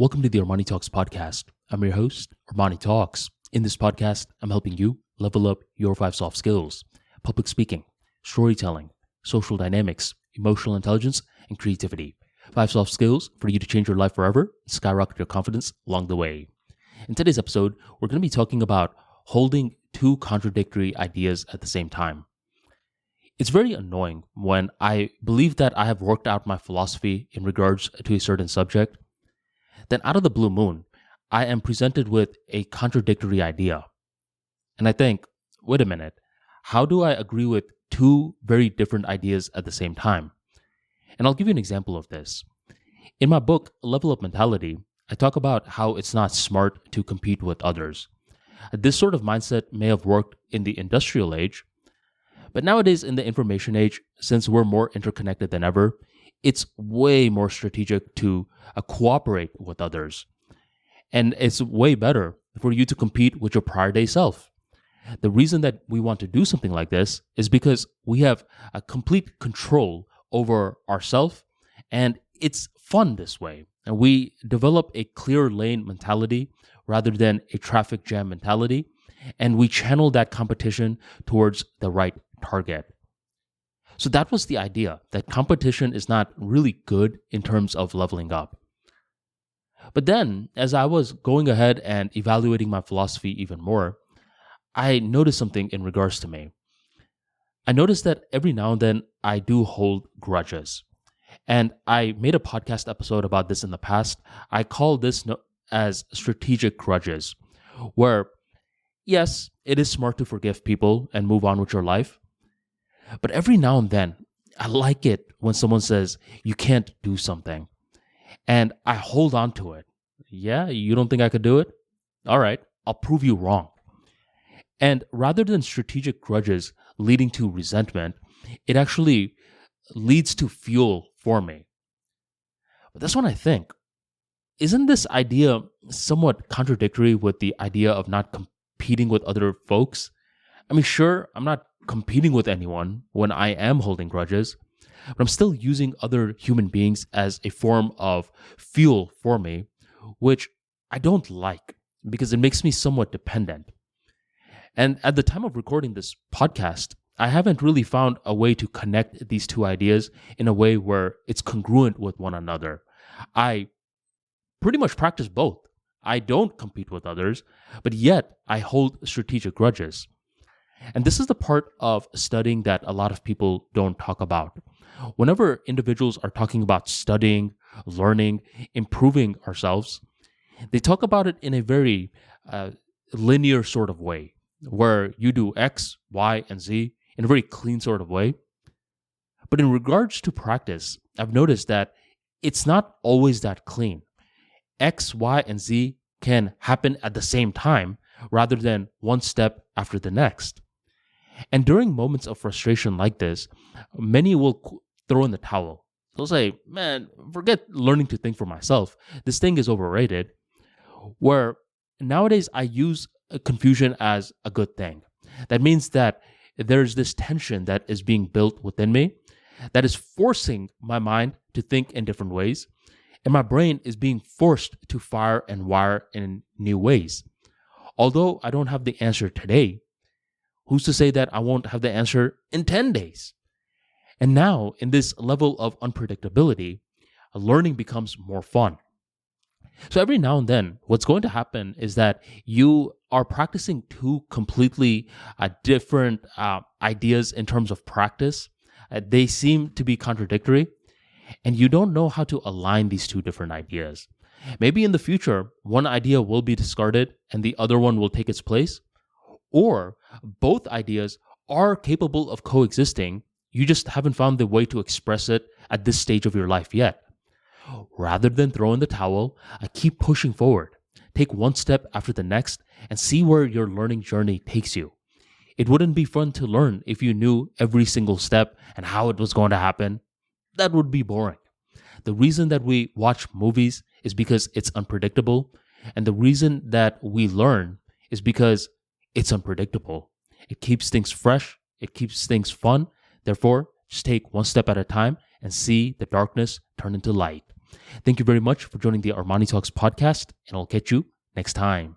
Welcome to the ArmaniTalks podcast. I'm your host, ArmaniTalks. In this podcast, I'm helping you level up your 5 soft skills: public speaking, storytelling, social dynamics, emotional intelligence, and creativity. 5 soft skills for you to change your life forever and skyrocket your confidence along the way. In today's episode, we're going to be talking about holding 2 contradictory ideas at the same time. It's very annoying when I believe that I have worked out my philosophy in regards to a certain subject. Then out of the blue moon, I am presented with a contradictory idea. And I think, wait a minute, how do I agree with 2 very different ideas at the same time? And I'll give you an example of this. In my book, Level Up Mentality, I talk about how it's not smart to compete with others. This sort of mindset may have worked in the industrial age, but nowadays in the information age, since we're more interconnected than ever, it's way more strategic to cooperate with others. And it's way better for you to compete with your prior day self. The reason that we want to do something like this is because we have a complete control over ourselves, and it's fun this way. And we develop a clear lane mentality rather than a traffic jam mentality, and we channel that competition towards the right target. So that was the idea, that competition is not really good in terms of leveling up. But then, as I was going ahead and evaluating my philosophy even more, I noticed something in regards to me. I noticed that every now and then I do hold grudges. And I made a podcast episode about this in the past. I call this as strategic grudges, where, yes, it is smart to forgive people and move on with your life. But every now and then, I like it when someone says, you can't do something. And I hold on to it. Yeah, you don't think I could do it? All right, I'll prove you wrong. And rather than strategic grudges leading to resentment, it actually leads to fuel for me. But that's when I think, isn't this idea somewhat contradictory with the idea of not competing with other folks? I mean, sure, I'm not competing with anyone when I am holding grudges, but I'm still using other human beings as a form of fuel for me, which I don't like because it makes me somewhat dependent. And at the time of recording this podcast, I haven't really found a way to connect these 2 ideas in a way where it's congruent with one another. I pretty much practice both. I don't compete with others, but yet I hold strategic grudges. And this is the part of studying that a lot of people don't talk about. Whenever individuals are talking about studying, learning, improving ourselves, they talk about it in a very linear sort of way, where you do X, Y, and Z in a very clean sort of way. But in regards to practice, I've noticed that it's not always that clean. X, Y, and Z can happen at the same time rather than one step after the next. And during moments of frustration like this, many will throw in the towel. They'll say, man, forget learning to think for myself. This thing is overrated. Where nowadays I use confusion as a good thing. That means that there's this tension that is being built within me that is forcing my mind to think in different ways. And my brain is being forced to fire and wire in new ways. Although I don't have the answer today, who's to say that I won't have the answer in 10 days? And now, in this level of unpredictability, learning becomes more fun. So every now and then, what's going to happen is that you are practicing 2 completely different ideas in terms of practice. They seem to be contradictory, and you don't know how to align these 2 different ideas. Maybe in the future, one idea will be discarded and the other one will take its place. Or both ideas are capable of coexisting. You just haven't found the way to express it at this stage of your life yet. Rather than throw in the towel, keep pushing forward. Take one step after the next and see where your learning journey takes you. It wouldn't be fun to learn if you knew every single step and how it was going to happen. That would be boring. The reason that we watch movies is because it's unpredictable. And the reason that we learn is because it's unpredictable. It keeps things fresh. It keeps things fun. Therefore, just take one step at a time and see the darkness turn into light. Thank you very much for joining the Armani Talks podcast, and I'll catch you next time.